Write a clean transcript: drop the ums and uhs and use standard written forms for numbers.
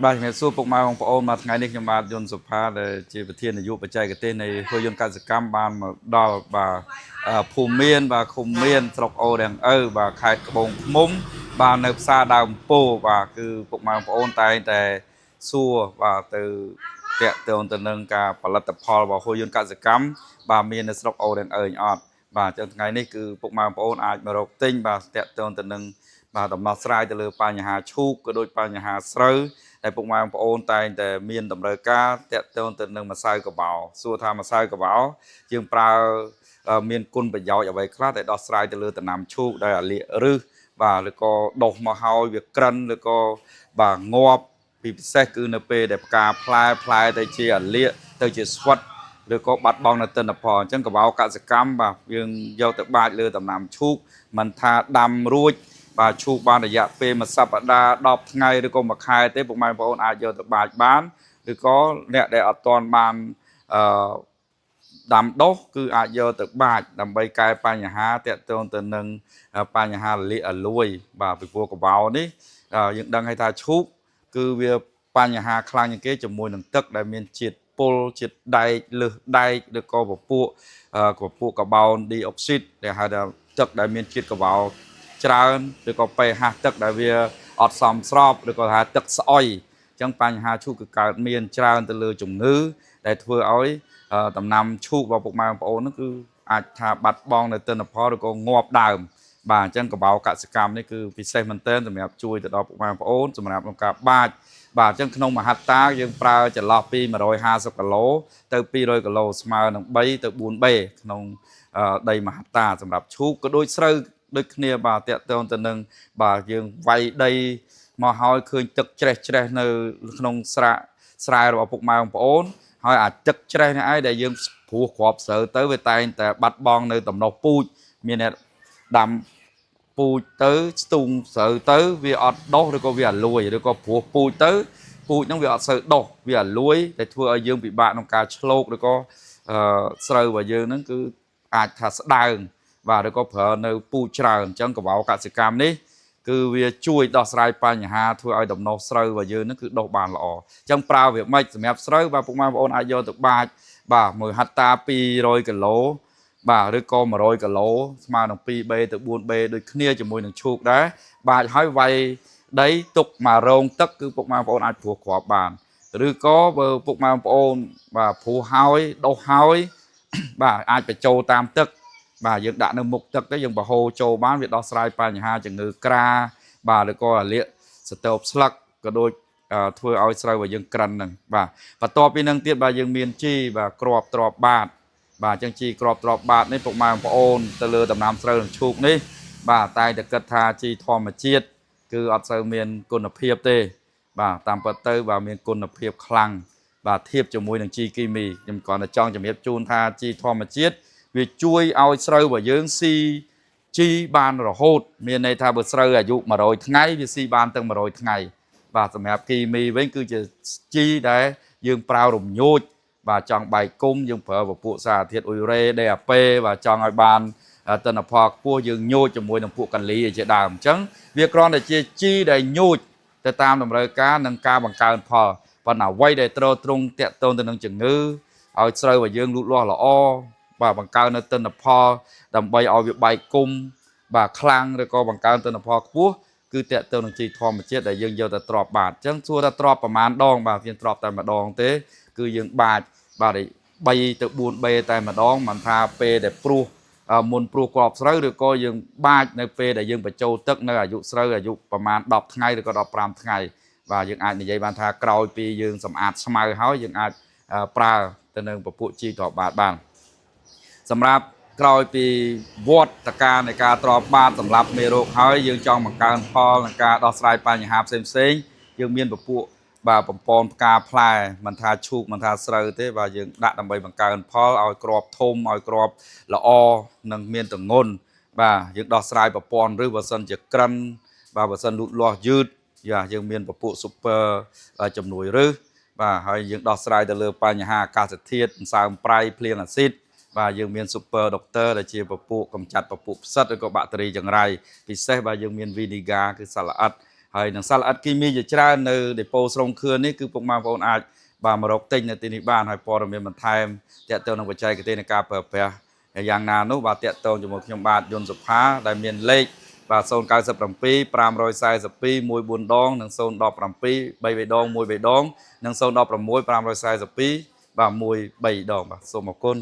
បាទជំរាបសួរពុកម៉ែបងប្អូនមកថ្ងៃនេះខ្ញុំបាទយុនសុផាដែលជាប្រធាននាយកបច្ចេកទេសនៃហ៊ុយយន្តកសិកម្មបានមកដល់បាទភូមិមានបាទឃុំមានស្រុកអូរៀងឪបាទខេត្តត្បូងឃ្មុំបាទនៅផ្សារដើមពោបាទគឺពុកម៉ែបងប្អូនតែងតែសួរបាទទៅតាក់ទងទៅនឹងការផលិតផលរបស់ហ៊ុយយន្តកសិកម្មបាទមាននៅស្រុកអូរៀងឪអត់បាទចឹងថ្ងៃនេះគឺពុកម៉ែបងប្អូនអាចមករកទិញបាទតាក់ទងទៅនឹងបាទដំណោះស្រាយទៅលើបញ្ហាឈូកក៏ដូចបញ្ហាស្រូវតែពុកម៉ែបងប្អូនតែងតែមានតម្រូវការតាក់ទងទៅនឹងម្សៅកបោសួរថាម្សៅកបោយើងប្រើមានគុណប្រយោជន៍អ្វីខ្លះដែលដោះស្រាយទៅលើដំណាំឈូកដោយអាលៀកឬបាទឬក៏ដុះមកហើយវាក្រិនឬក៏បាទងាប់ពីពិសេសគឺនៅពេលដែលផ្កាផ្លែទៅជាអាលៀកទៅជាស្វិតឬក៏បាត់បង់នៅទិន្នផលអញ្ចឹងកបោកសិកម្មបាទយើងយកទៅបាចលើដំណាំឈូកមិនថាដាំរួចបាទឈូកបានរយៈពេលមួយសប្តាហ៍10ថ្ងៃឬក៏មួយខែទេពុកម៉ែបងប្អូនអាចយកទៅបាចបានឬក៏អ្នកដែលអត់ទាន់បានអឺដាំដុះគឺអាចយកទៅបាចដើម្បីកែបញ្ហាតាក់ទងទៅនឹងបញ្ហារលាកអលួយបាទពីព្រោះកបោនេះយើងដឹងហើយថាឈូកគឺវាបញ្ហាខ្លាំងជាងគេជាមួយនឹងទឹកដែលមានជាតិពុលជាតិដែកលើសដែកឬក៏ពពួកកាបូនឌីអុកស៊ីតដែលហៅថាទឹកដែលមានជាតិកបោច្រើនឬក៏ pH ទឹកដែលវាអត់សមស្របឬក៏ថាទឹកស្អុយអញ្ចឹងបញ្ហាឈូកគឺកើតមានច្រើនទៅលើជំងឺដែលធ្វើឲ្យដំណាំឈូករបស់ពុកម៉ែបងប្អូនហ្នឹងគឺអាចថាបាត់បង់នៅទិន្នផលឬក៏ងាប់ដើមបាទអញ្ចឹងកបោកសិកម្មនេះគឺពិសេសមែនទែនសម្រាប់ជួយទៅដល់ពុកម៉ែបងប្អូនសម្រាប់ក្នុងការបាចបាទអញ្ចឹងក្នុងមហត្តាយើងប្រើចន្លោះពី150គីឡូទៅ200គីឡូស្មើនឹង3ទៅ4បេក្នុងដីមហត្តាសម្រាប់ឈូកក៏ដូចស្រូវដូចគ្នាបាទតាក់ទងទៅនឹងបាទយើងវាយដីមកហើយឃើញទឹកច្រេះនៅក្នុងស្រែរបស់ពុកម៉ែបងប្អូនហើយអាទឹកច្រេះនេះឯងដែលយើងព្រោះគ្រាប់ស្រូវទៅវាតែងតែបាត់បង់នៅដំណោះពូជមានអ្នកដាំពូជទៅស្ទូងស្រូវទៅវាអត់ដុះឬក៏វាអាលួយឬក៏ព្រោះពូជទៅពូជហ្នឹងវាអត់សូវដុះវាអាលួយដែលធ្វើឲ្យយើងពិបាកក្នុងការឆ្លោកឬក៏ស្រូវរបស់យើងហ្នឹងគឺអាចថាស្ដើងបាទឬក៏ប្រើនៅពូជច្រើនអញ្ចឹងកបោកសិកម្មនេះគឺវាជួយដោះស្រាយបញ្ហាធ្វើឲ្យដំណោះស្រូវរបស់យើងហ្នឹងគឺដុះបានល្អអញ្ចឹងប្រើវាមិនសម្រាប់ស្រូវបាទពុកម៉ែបងប្អូនអាចយកទៅបាចបាទមួយហត្តា200គីឡូបាទឬក៏100គីឡូស្មើនឹង 2B ទៅ 4B ដូចគ្នាជាមួយនឹងឈូកដែរបាចហើយវាយដីទុកមករងទឹកគឺពុកម៉ែបងប្អូនអាចព្រោះគ្រាប់បានឬក៏បើពុកម៉ែបងប្អូនបាទព្រោះហើយដុះហើយបាទអាចបញ្ចូលតាមទឹកបាទយើងដាក់នៅមុខទឹកទៅយើងបហូរចូលបានវាដោះស្រាយបញ្ហាជំងឺក្រាបាទឬក៏អាលៀកស្ទើបស្លឹកក៏ដូចធ្វើឲ្យស្រូវរបស់យើងក្រិនហ្នឹងបាទបន្ទាប់ពីនឹងទៀតបាទយើងមានជីបាទគ្រាប់ទ្របបាតបាទអញ្ចឹងជីគ្រាប់ទ្របបាតនេះពុកម៉ែបងប្អូនទៅលើដំណាំស្រូវនឹងឈូកនេះបាទតែតែគិតថាជីធម្មជាតិគឺអត់សូវមានគុណភាពទេបាទតាមពិតទៅបាទមានគុណភាពខ្លាំងបាទធៀបជាមួយនឹងជីគីមីខ្ញុំគ្រាន់តែចង់ជំរាបជូនថាជីធម្មជាតិវាជួយឲ្យស្រូវរបស់យើងស៊ីជីបានរហូតមានន័យថាបើស្រូវអាយុ100ថ្ងៃវាស៊ីបានទាំង100ថ្ងៃបាទសម្រាប់គីមីវិញគឺជាជីដែលយើងប្រើរំញោចបាទចង់បែកគុំយើងប្រើពពួកសារធាតុអ៊ុយរ៉េ DAP បាទចង់ឲ្យបានទិន្នផលខ្ពស់យើងញោចជាមួយនឹងពួកកាលីជាដើមអញ្ចឹងវាគ្រាន់តែជាជីដែលញោចទៅតាមតម្រូវការនិងការបង្កើនផលប៉ុន្តែអ្វីដែលត្រូវទ្រង់តាក់ទងទៅនឹងជំងឺឲ្យស្រូវរបស់យើងលូតលាស់ល្អបាទបង្កើននៅទិន្នផលដើម្បីឲ្យវាបែកគុំបាទខ្លាំងឬក៏បង្កើនទិន្នផលខ្ពស់គឺតាក់ទងនឹងជីធម្មជាតិដែលយើងយកទៅទ្របបាតអញ្ចឹងសួរថាទ្របប្រមាណដងបាទយើងទ្របតែម្ដងទេគឺយើងបាចបាទ3ទៅ4បេតែម្ដងមិនថាពេលដែលព្រោះមុនព្រោះគ្រាប់ស្រូវឬក៏យើងបាចនៅពេលដែលយើងបញ្ចូលទឹកនៅអាយុស្រូវអាយុប្រមាណ10ថ្ងៃឬក៏15ថ្ងៃបាទយើងអាចនិយាយបានថាក្រោយពីយើងសម្អាតស្មៅហើយយើងអាចប្រើទៅនឹងពពួកជីទ្របបាតបានសម្រាប់ក្រោយពីវត្តតការនៃការទ្របបាតសម្រាប់មេរោគហើយយើងចង់បង្កើនផលនិងការដោះស្រាយបញ្ហាផ្សេងយើងមានពពួកបាទបំពន់ផ្កាផ្លែមិនថាឈូកមិនថាស្រូវទេបាទយើងដាក់ដើម្បីបង្កើនផលឲ្យគ្រាប់ធំឲ្យគ្រាប់ល្អនិងមានទម្ងន់បាទយើងដោះស្រាយប្រព័ន្ធឬបើសិនជាក្រិនបាទបើសិនលូតលាស់យឺតយើងមានពពួក super ជំនួយឬបាទហើយយើងដោះស្រាយទៅលើបញ្ហាអាកាសធាតុសន្សើមប្រៃភ្លៀងអាស៊ីតបាទយើងមាន super doctor ដែលជាពពួកកម្ចាត់ពពួកផ្សិតឬក៏បាក់តេរីចង្រៃពិសេសបាទយើងមាន vinegar គឺសត្វល្អិត ហើយនឹងសាល់អត់គីមីជាច្រើននៅដេប៉ូស្រុងខឿននេះគឺពុកម៉ែបងប្អូនអាចបាទមករកទិញនៅទីនេះបានហើយព័ត៌មានបន្ថែមតាក់ទងនឹងបច្ចេកទេសនៃការប្រើប្រាស់យ៉ាងណានោះបាទតាក់ទងជាមួយខ្ញុំបាទយុនសុផាដែលមានលេខបាទ097 542 14ដងនិង017 33ដង1 3ដងនិង016 542បាទ1 3ដងបាទសូមអរគុណ